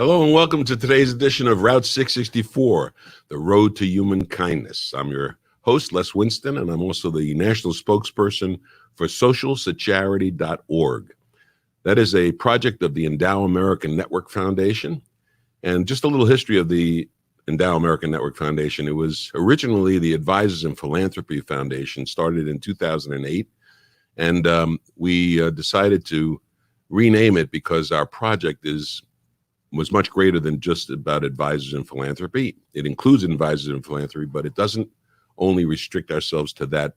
Hello and welcome to today's edition of Route 664, The Road to Human Kindness. I'm your host, Les Winston, and I'm also the national spokesperson for socialsocharity.org. That is a project of the Endow American Network Foundation. And just a little history of the Endow American Network Foundation. It was originally the Advisors in Philanthropy Foundation, started in 2008. And we decided to rename it because our project was much greater than just about advisors in philanthropy. It includes advisors in philanthropy, but it doesn't only restrict ourselves to that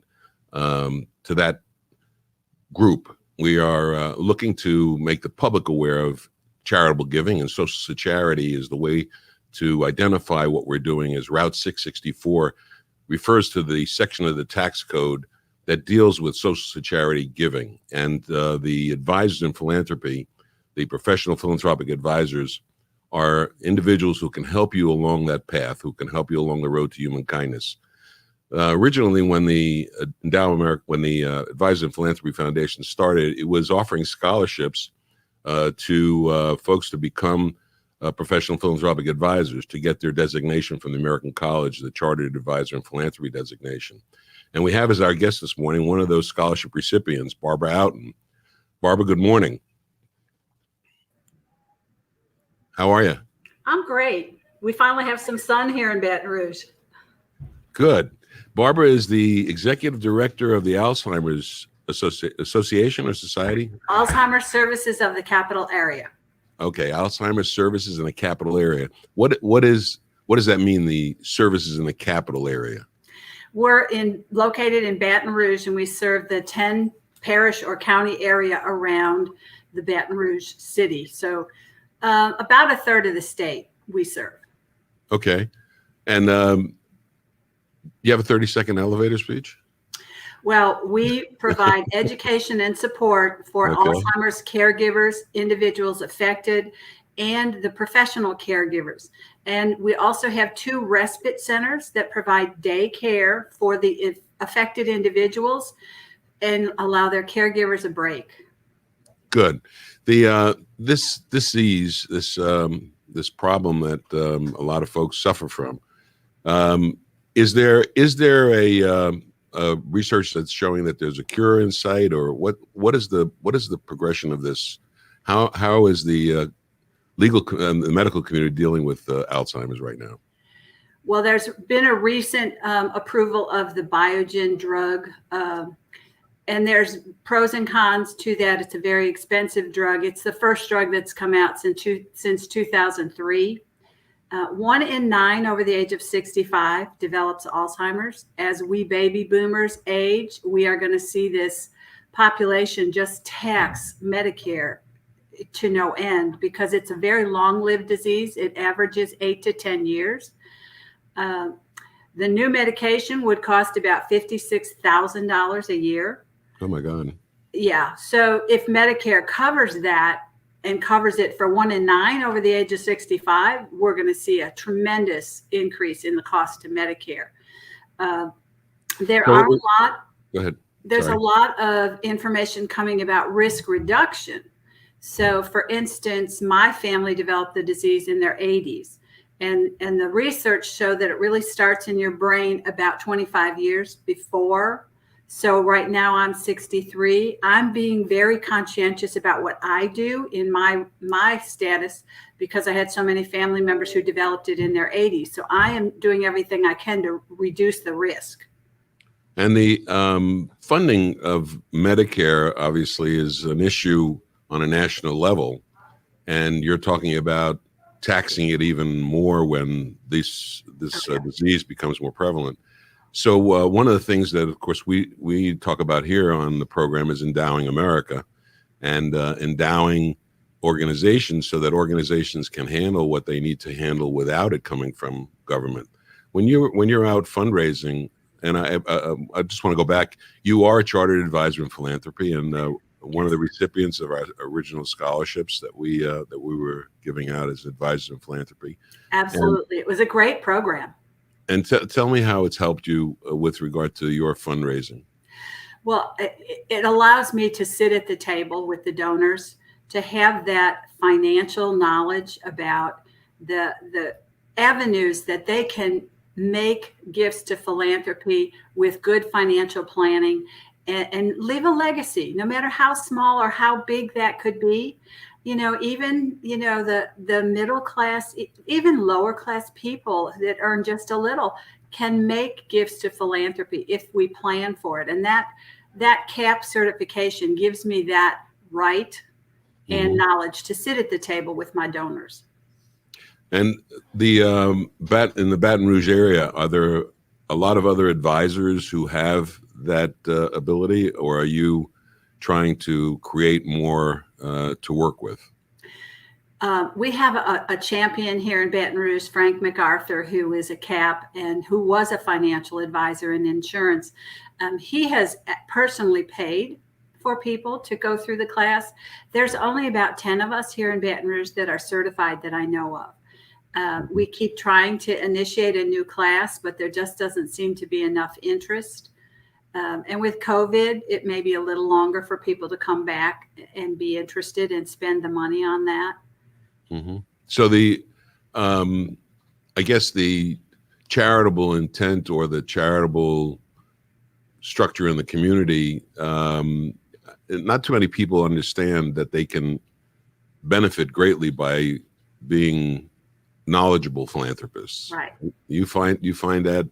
group. We are looking to make the public aware of charitable giving, and social charity is the way to identify what we're doing. As Route 664 refers to the section of the tax code that deals with social charity giving, and the advisors in philanthropy, the professional philanthropic advisors, are individuals who can help you along that path, who can help you along the road to human kindness. Originally, when the Advisors in Philanthropy Foundation started, it was offering scholarships to folks to become professional philanthropic advisors, to get their designation from the American College, the Chartered Advisor in Philanthropy designation. And we have as our guest this morning one of those scholarship recipients, Barbara Auten. Barbara, good morning. How are you? I'm great. We finally have some sun here in Baton Rouge. Good. Barbara is the executive director of the Alzheimer's Association or Society? Alzheimer's Services of the Capital Area. Okay, Alzheimer's Services in the Capital Area. What does that mean, the services in the capital area? We're located in Baton Rouge, and we serve the 10 parish or county area around the Baton Rouge city. So about a third of the state we serve. Okay. And you have a 30-second elevator speech? Well, we provide education and support for Alzheimer's caregivers, individuals affected, and the professional caregivers. And we also have 2 respite centers that provide day care for the affected individuals and allow their caregivers a break. Good. This disease, this problem that a lot of folks suffer from, is there a research that's showing that there's a cure in sight, or what is the progression of this? How is the the medical community dealing with Alzheimer's right now? Well, there's been a recent approval of the Biogen drug. And there's pros and cons to that. It's a very expensive drug. It's the first drug that's come out since 2003. 1 in 9 over the age of 65 develops Alzheimer's. As we baby boomers age, we are going to see this population just tax Medicare to no end because it's a very long-lived disease. It averages 8 to 10 years. The new medication would cost about $56,000 a year. Oh my God. Yeah. So if Medicare covers that and covers it for 1 in 9 over the age of 65, we're going to see a tremendous increase in the cost to Medicare. There's a lot of information coming about risk reduction. So for instance, my family developed the disease in their 80s. And the research showed that it really starts in your brain about 25 years before. So right now I'm 63. I'm being very conscientious about what I do in my status because I had so many family members who developed it in their 80s. So I am doing everything I can to reduce the risk. And the funding of Medicare obviously is an issue on a national level. And you're talking about taxing it even more when this disease becomes more prevalent. So one of the things that, of course, we talk about here on the program is endowing America and endowing organizations so that organizations can handle what they need to handle without it coming from government. When you're out fundraising, and I just want to go back, you are a chartered advisor in philanthropy and one of the recipients of our original scholarships that we were giving out as advisors in philanthropy. Absolutely. It was a great program. And tell me how it's helped you with regard to your fundraising. Well, it allows me to sit at the table with the donors to have that financial knowledge about the avenues that they can make gifts to philanthropy with good financial planning and leave a legacy, no matter how small or how big that could be. Even the middle class, even lower class people that earn just a little can make gifts to philanthropy if we plan for it. And that CAP certification gives me that right and knowledge to sit at the table with my donors. And the in the Baton Rouge area, are there a lot of other advisors who have that ability, or are you trying to create more to work with? We have a champion here in Baton Rouge, Frank MacArthur, who is a CAP and who was a financial advisor in insurance. He has personally paid for people to go through the class. There's only about 10 of us here in Baton Rouge that are certified that I know of. We keep trying to initiate a new class, but there just doesn't seem to be enough interest. And with COVID, it may be a little longer for people to come back and be interested and spend the money on that. Mm-hmm. So I guess the charitable intent or the charitable structure in the community, not too many people understand that they can benefit greatly by being knowledgeable philanthropists. Right. You find that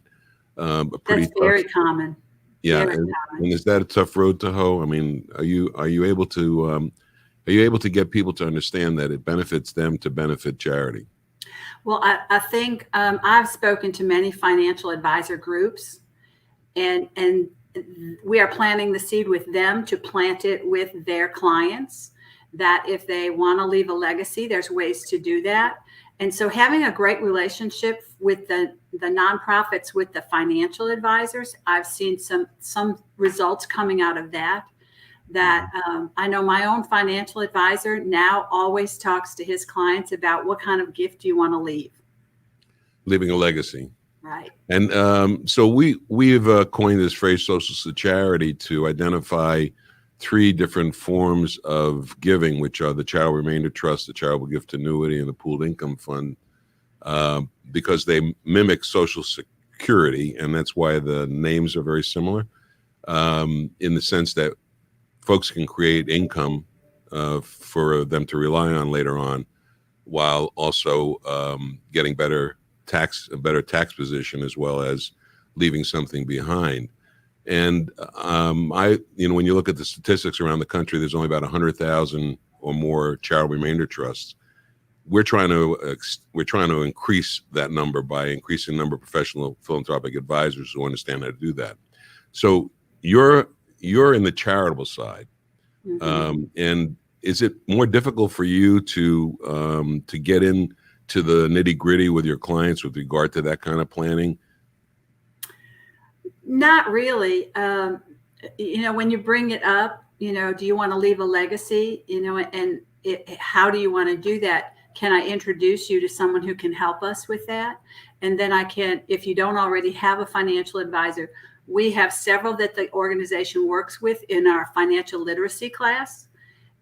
a pretty That's very common. Yeah, very and common. is that a tough road to hoe? I mean, are you able to get people to understand that it benefits them to benefit charity? Well, I think I've spoken to many financial advisor groups, and we are planting the seed with them to plant it with their clients, that if they want to leave a legacy, there's ways to do that. And so having a great relationship with the nonprofits, with the financial advisors, I've seen some results coming out of that. I know my own financial advisor now always talks to his clients about what kind of gift do you want to leave. Leaving a legacy. Right. And so we've coined this phrase, social charity, to identify 3 different forms of giving, which are the charitable remainder trust, the charitable gift annuity, and the pooled income fund, because they mimic Social Security, and that's why the names are very similar, in the sense that folks can create income for them to rely on later on, while also getting a better tax position, as well as leaving something behind. And when you look at the statistics around the country, there's only about 100,000 or more charitable remainder trusts. We're trying to increase that number by increasing the number of professional philanthropic advisors who understand how to do that. So you're in the charitable side, and is it more difficult for you to get into the nitty gritty with your clients with regard to that kind of planning? Not really. When you bring it up, do you want to leave a legacy? And how do you want to do that? Can I introduce you to someone who can help us with that? And then I can, if you don't already have a financial advisor, we have several that the organization works with in our financial literacy class.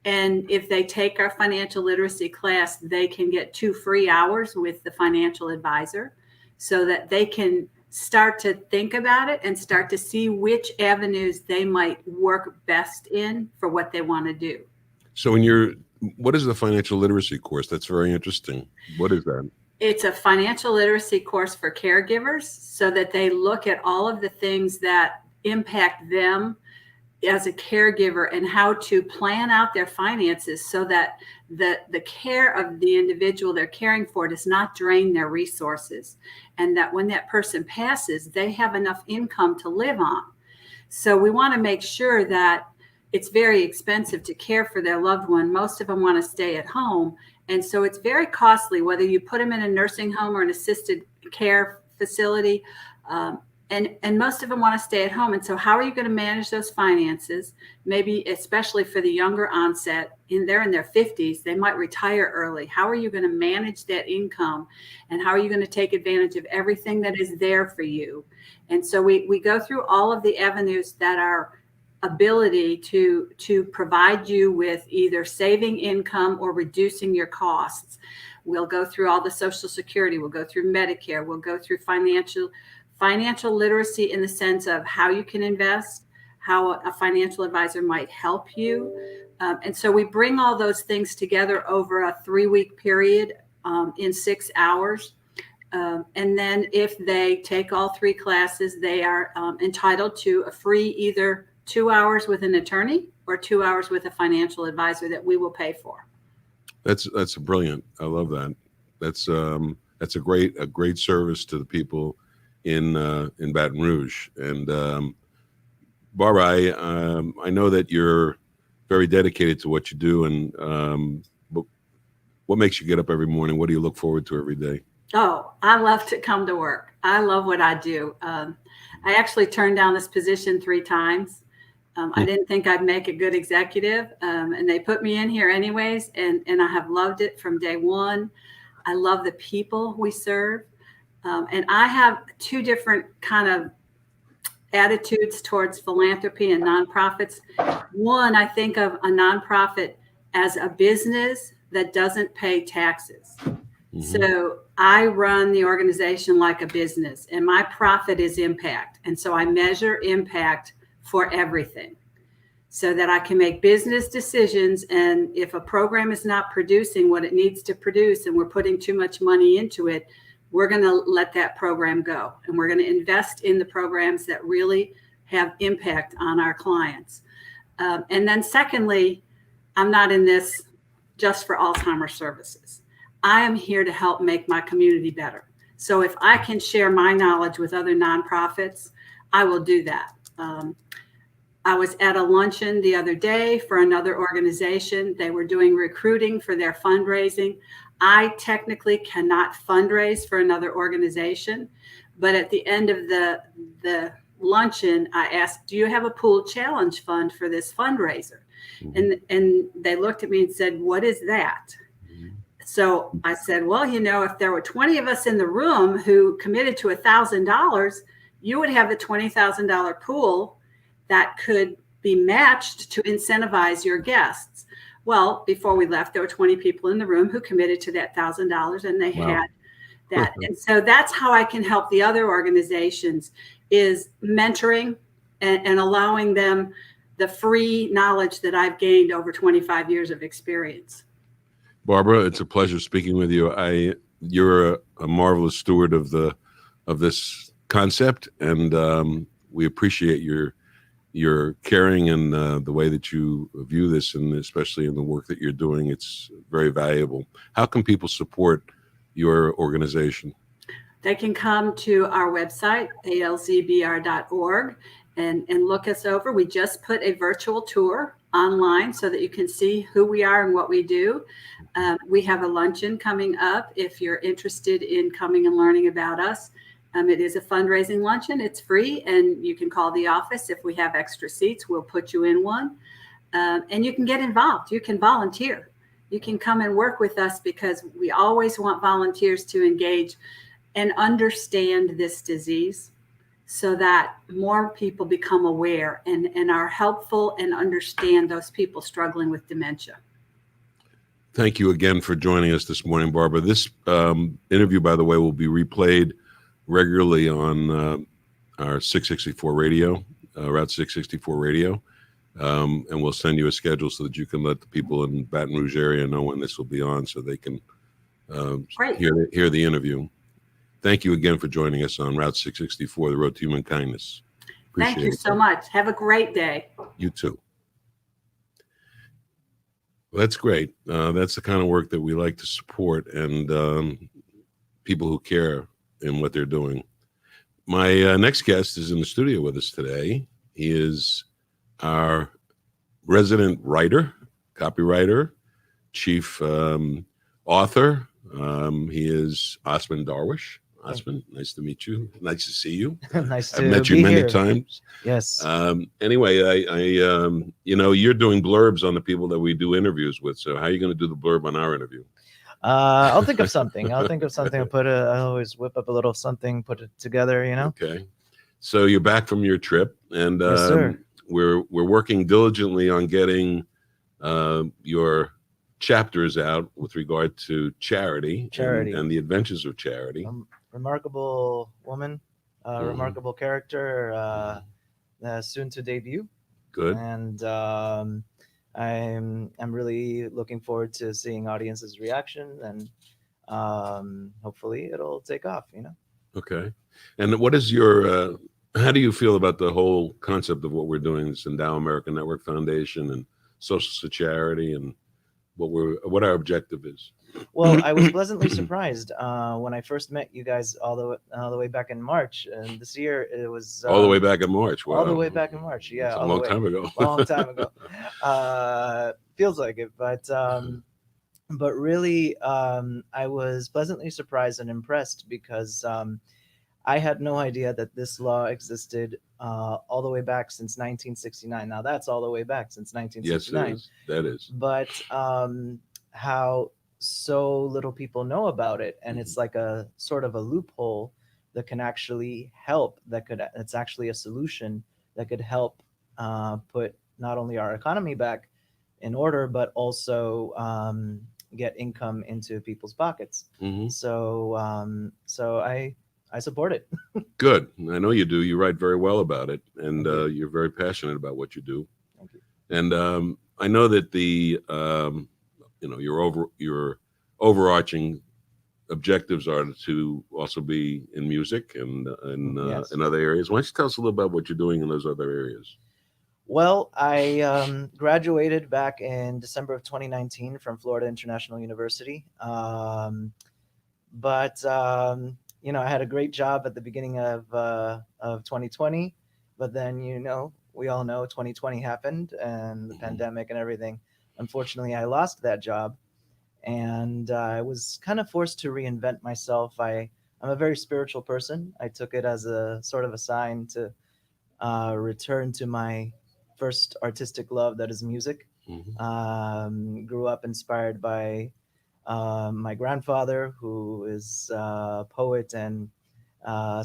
And if they take our financial literacy class, they can get 2 free hours with the financial advisor, so that they can start to think about it and start to see which avenues they might work best in for what they want to do. So what is the financial literacy course? That's very interesting. What is that? It's a financial literacy course for caregivers, so that they look at all of the things that impact them as a caregiver and how to plan out their finances so that the care of the individual they're caring for does not drain their resources, and that when that person passes, they have enough income to live on. So we want to make sure that it's very expensive to care for their loved one. Most of them want to stay at home. And so it's very costly, whether you put them in a nursing home or an assisted care facility. And most of them want to stay at home. And so how are you going to manage those finances? Maybe especially for the younger onset, they're in their 50s, they might retire early. How are you going to manage that income? And how are you going to take advantage of everything that is there for you? And so we go through all of the avenues that are ability to provide you with either saving income or reducing your costs. We'll go through all the Social Security. We'll go through Medicare. We'll go through financial literacy in the sense of how you can invest, how a financial advisor might help you. And so we bring all those things together over a 3-week period in 6 hours. And then if they take all 3 classes, they are entitled to a free either 2 hours with an attorney or 2 hours with a financial advisor that we will pay for. That's brilliant. I love that. That's a great service to the people in Baton Rouge. And Barbara, I know that you're very dedicated to what you do. And what makes you get up every morning? What do you look forward to every day? Oh, I love to come to work. I love what I do. I actually turned down this position 3 times. I didn't think I'd make a good executive, and they put me in here anyways, and I have loved it from day one. I love the people we serve, and I have 2 different kind of attitudes towards philanthropy and nonprofits. One, I think of a nonprofit as a business that doesn't pay taxes. Mm-hmm. So I run the organization like a business, and my profit is impact. And so I measure impact for everything so that I can make business decisions. And if a program is not producing what it needs to produce and we're putting too much money into it, we're going to let that program go. And we're going to invest in the programs that really have impact on our clients. And then secondly, I'm not in this just for Alzheimer's services. I am here to help make my community better. So if I can share my knowledge with other nonprofits, I will do that. I was at a luncheon the other day for another organization. They were doing recruiting for their fundraising. I technically cannot fundraise for another organization, but at the end of the luncheon, I asked, do you have a pooled challenge fund for this fundraiser? Mm-hmm. And they looked at me and said, what is that? Mm-hmm. So I said, well, if there were 20 of us in the room who committed to $1,000, you would have a $20,000 pool that could be matched to incentivize your guests. Well, before we left, there were 20 people in the room who committed to that $1,000, and they had that. And so that's how I can help the other organizations, is mentoring and allowing them the free knowledge that I've gained over 25 years of experience. Barbara, it's a pleasure speaking with you. You're a marvelous steward of this concept, and we appreciate your caring and the way that you view this, and especially in the work that you're doing. It's very valuable. How can people support your organization? They can come to our website, alzbr.org, and look us over. We just put a virtual tour online so that you can see who we are and what we do. We have a luncheon coming up if you're interested in coming and learning about us. It is a fundraising luncheon. It's free, and you can call the office. If we have extra seats, we'll put you in one. And you can get involved. You can volunteer. You can come and work with us, because we always want volunteers to engage and understand this disease so that more people become aware and are helpful and understand those people struggling with dementia. Thank you again for joining us this morning, Barbara. This interview, by the way, will be replayed regularly on our 664 radio, Route 664 radio, and we'll send you a schedule so that you can let the people in Baton Rouge area know when this will be on, so they can hear the interview. Thank you again for joining us on Route 664, the road to human kindness. Appreciate Thank you so much. Have a great day. You too. Well, that's great. That's the kind of work that we like to support, and people who care in what they're doing. My next guest is in the studio with us today. He is our resident writer, copywriter, chief author. He is Ossman Darwiche. Ossman, nice to meet you. Nice to see you. Nice to I've met you many here. times. Yes. Anyway, I you're doing blurbs on the people that we do interviews with. So how are you going to do the blurb on our interview? I'll think of something. I always whip up a little something, put it together, Okay. So you're back from your trip, and yes, sir. we're working diligently on getting your chapters out with regard to charity, and the adventures of charity. Remarkable woman, remarkable character, soon to debut. Good. And I'm really looking forward to seeing audiences' reaction, and hopefully it'll take off. Okay. And what is your how do you feel about the whole concept of what we're doing, this Endow American Network Foundation and Social Charity, and what our objective is? Well, I was pleasantly surprised when I first met you guys all the way back in March, and this year it was all the way back in March. Wow. All the way back in March, yeah, that's a long time ago. Long time ago. Feels like it, but really, I was pleasantly surprised and impressed because I had no idea that this law existed all the way back since 1969. Now that's all the way back since 1969. Yes, that is. But how so little people know about it, and it's like a sort of a loophole that can actually help. It's actually a solution that could help put not only our economy back in order, but also get income into people's pockets. So I support it. Good. I know you do. You write very well about it, and you're very passionate about what you do. Thank you. And I know that the your overarching objectives are to also be in music and Yes. in other areas. Why don't you tell us a little about what you're doing in those other areas? Well, I graduated back in December of 2019 from Florida International University. But I had a great job at the beginning of 2020, but then we all know 2020 happened and the pandemic and everything. Unfortunately, I lost that job, and I was kind of forced to reinvent myself. I'm a very spiritual person. I took it as a sort of a sign to return to my first artistic love, that is music. Grew up inspired by my grandfather, who is a poet and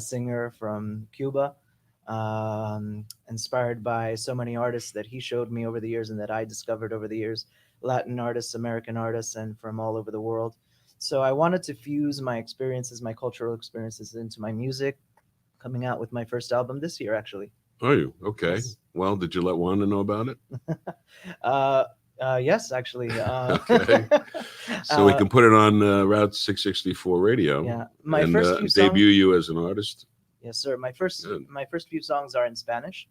singer from Cuba, inspired by so many artists that he showed me over the years and that I discovered over the years, Latin artists, American artists, and from all over the world. So I wanted to fuse my experiences, my cultural experiences, into my music, coming out with my first album this year, actually. Are you? Okay. Yes. Well, did you let Wanda know about it? Yes, actually. Okay. So we can put it on Route 664 radio. Yeah, my and first few debut songs, you as an artist. Yes, sir. My first few songs are in Spanish,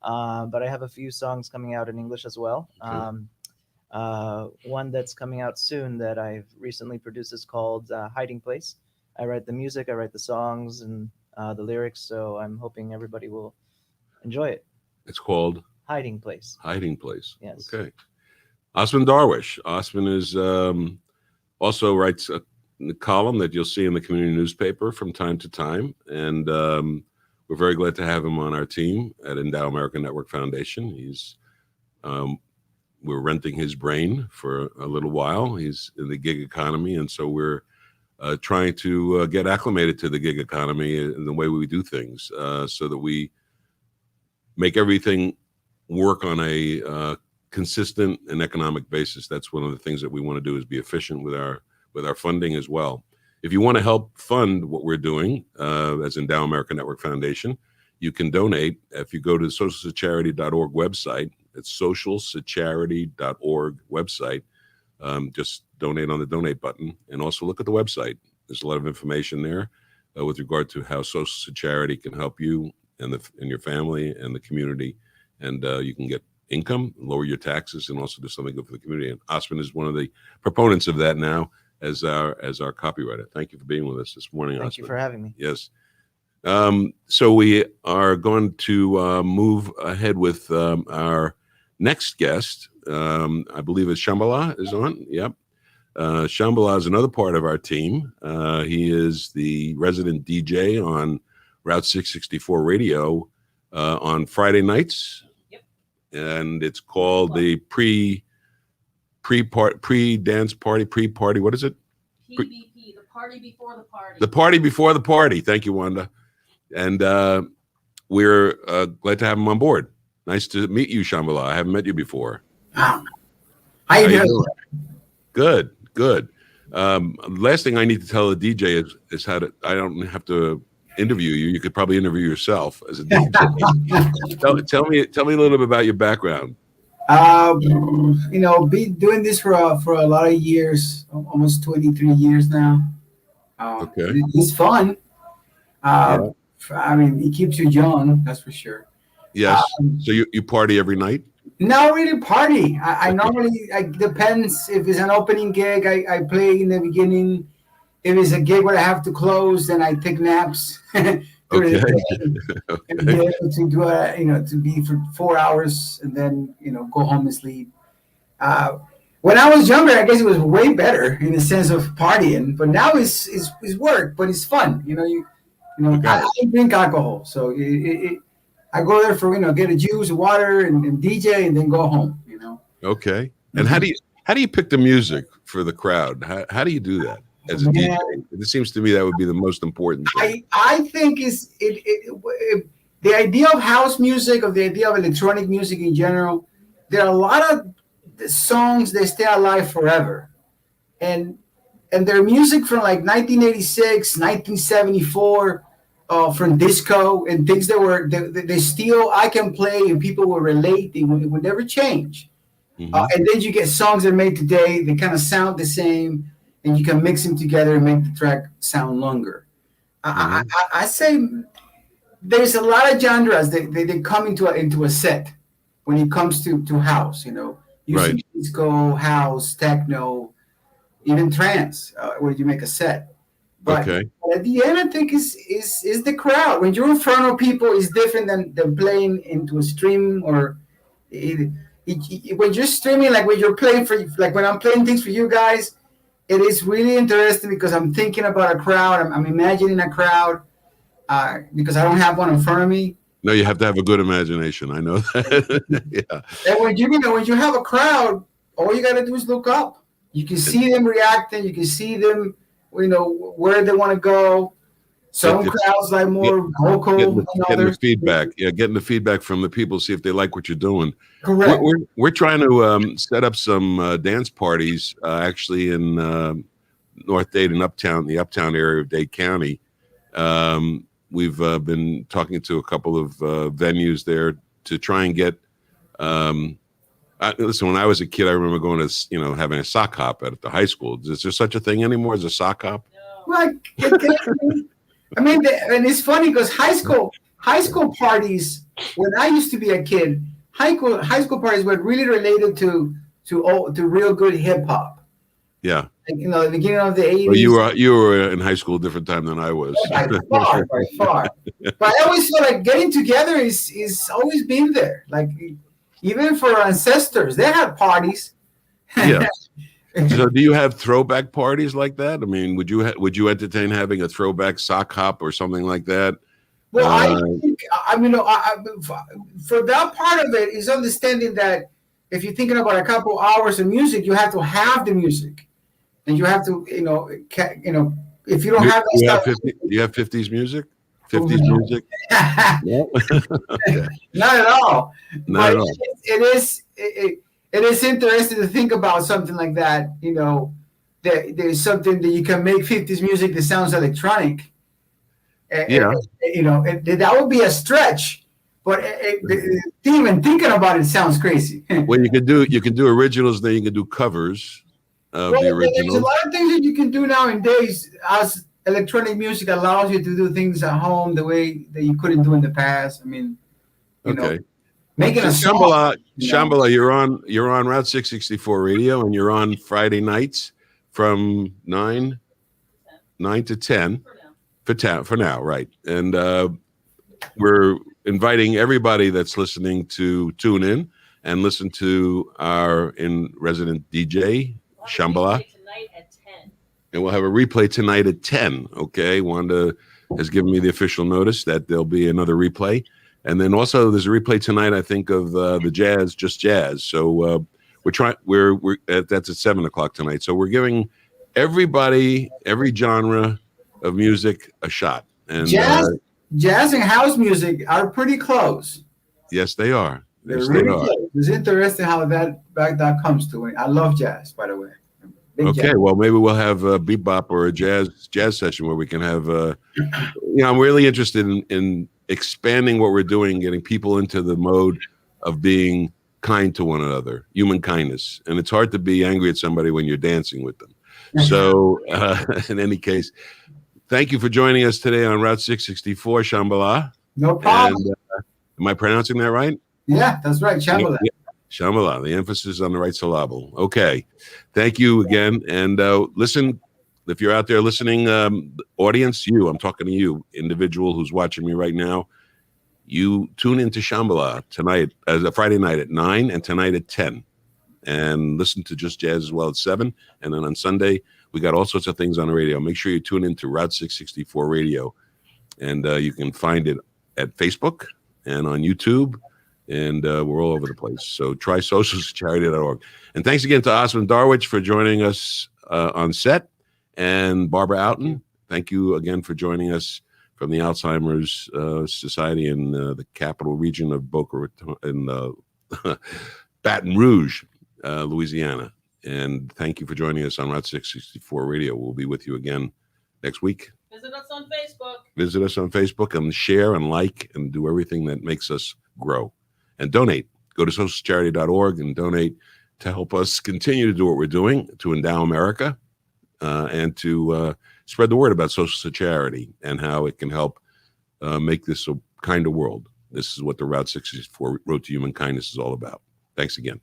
but I have a few songs coming out in English as well. Okay. One that's coming out soon that I've recently produced is called Hiding Place. I write the music, I write the songs and the lyrics, so I'm hoping everybody will enjoy it. It's called Hiding Place. Hiding Place. Yes. Okay. Ossman Darwiche. Ossman is also writes a column that you'll see in the community newspaper from time to time, and we're very glad to have him on our team at Endow American Network Foundation. He's we're renting his brain for a little while. He's in the gig economy, and so we're trying to get acclimated to the gig economy and the way we do things, so that we make everything work on a consistent and economic basis. That's one of the things that we want to do, is be efficient with our funding as well. If you want to help fund what we're doing as Endow American Network Foundation, you can donate. If you go to the socialsecharity.org website, it's socialsecharity.org website. Just donate on the donate button, and also look at the website. There's a lot of information there with regard to how Social Charity can help you and your family and the community, and you can get income, lower your taxes, and also do something good for the community. And Ossman is one of the proponents of that now as our copywriter. Thank you for being with us this morning, Ossman. Thank you for having me. Yes. So we are going to move ahead with our next guest. I believe it's Shambala is on. Yep. Shambala is another part of our team. He is the resident DJ on Route 664 radio on Friday nights. Yep. And it's called the pre-dance party, pre-party. What is it? PBP, the party before the party. The party before the party. Thank you, Wanda. And we're glad to have him on board. Nice to meet you, Shambala. I haven't met you before. How How you you doing? doing? Good, good. Last thing I need to tell a DJ is how to. I don't have to interview you. You could probably interview yourself as a DJ. tell me a little bit about your background. Be doing this for a lot of years, almost 23 years now. Okay. It's fun. Yeah. I mean, it keeps you young, that's for sure. Yes. So you party every night? Not really party. I normally, depends if it's an opening gig, I play in the beginning. If it's a gig where I have to close, then I take naps. Okay. And be able to do to be for 4 hours and then go home and sleep. When I was younger, I guess it was way better in the sense of partying. But now it's work, but it's fun. Okay. I don't drink alcohol, so I go there for get a juice, water, and DJ, and then go home. Okay. And how do you pick the music for the crowd? How do you do that as a DJ? It seems to me that would be the most important thing. I think the idea of house music, of the idea of electronic music in general. There are a lot of songs that stay alive forever, and their music from like 1986, 1974, from disco and things that were they still I can play and people will relate. It would never change. Mm-hmm. And then you get songs that are made today. They kind of sound the same, and you can mix them together and make the track sound longer. Mm-hmm. I say there's a lot of genres that they come into a set when it comes to house. Right. Disco, house, techno, even trance, where you make a set. But Okay. at the end, I think is the crowd. When you're in front of people, it's different than playing into a stream or when you're streaming, like when you're playing like when I'm playing things for you guys, it is really interesting because I'm thinking about a crowd. I'm imagining a crowd because I don't have one in front of me. No, you have to have a good imagination. I know that. Yeah. And when you have a crowd, all you got to do is look up. You can see them reacting. You can see them, where they want to go. Some crowds like more vocal than Getting the others. feedback. Yeah, getting the feedback from the people, see if they like what you're doing. Correct. We're trying to set up some dance parties actually in North Dade and the uptown area of Dade County. We've been talking to a couple of venues there to try and get. Listen, when I was a kid, I remember going to having a sock hop at the high school. Is there such a thing anymore as a sock hop? Like, I mean, and it's funny because high school parties. When I used to be a kid, high school parties were really related to real good hip hop. Yeah. Like, the beginning of the 80s. Well, you were in high school a different time than I was. By far. But I always feel like getting together is always been there. Like even for our ancestors, they had parties. Yeah. So do you have throwback parties like that? I mean, would you entertain having a throwback sock hop or something like that? Well, I think, for that part of it is understanding that if you're thinking about a couple hours of music, you have to have the music. And you have to, if you don't have that stuff. Do you have 50s music? 50s music? No? Okay. Not at all. Not at all. It is interesting to think about something like that. There's something that you can make 50s music that sounds electronic. Yeah. That would be a stretch. But even thinking about it sounds crazy. Well, you can do originals, then you can do covers of the originals. There's a lot of things that you can do nowadays as electronic music allows you to do things at home the way that you couldn't do in the past. I mean, making a song. Shambala, you're on Route 664 radio, and you're on Friday nights from 9 to 10 for now, right? And we're inviting everybody that's listening to tune in and listen to our resident DJ Shambala. Tonight at 10. And we'll have a replay tonight at 10. Okay. Wanda has given me the official notice that there'll be another replay. And then also there's a replay tonight, I think, of the jazz, just jazz. So that's at 7:00 tonight. So we're giving everybody, every genre of music a shot. And jazz and house music are pretty close. Yes, they are. They stayed on. It's interesting how that comes to it. I love jazz, by the way. Okay, jazz. well, maybe we'll have a bebop or a jazz session where we can have. I'm really interested in expanding what we're doing, getting people into the mode of being kind to one another, human kindness. And it's hard to be angry at somebody when you're dancing with them. So, in any case, thank you for joining us today on Route 664, Shambala. No problem. And, am I pronouncing that right? Yeah, that's right, Shambala. Yeah. Shambala, the emphasis on the right syllable. Okay. Thank you again. And listen, if you're out there listening, audience, I'm talking to you, individual who's watching me right now, you tune into Shambala tonight, as a Friday night at 9 and tonight at 10. And listen to Just Jazz as well at 7. And then on Sunday, we got all sorts of things on the radio. Make sure you tune into Route 664 Radio. And you can find it at Facebook and on YouTube. And we're all over the place. So try socialcharity.org. And thanks again to Ossman Darwiche for joining us on set. And Barbara Auten, thank you again for joining us from the Alzheimer's Society in the capital region of Boca Raton, in Baton Rouge, Louisiana. And thank you for joining us on Route 664 Radio. We'll be with you again next week. Visit us on Facebook. Visit us on Facebook and share and like and do everything that makes us grow. And donate. Go to socialcharity.org and donate to help us continue to do what we're doing, to endow America, and to spread the word about social charity and how it can help make this a kinder world. This is what the Route 664 Road to Human Kindness is all about. Thanks again.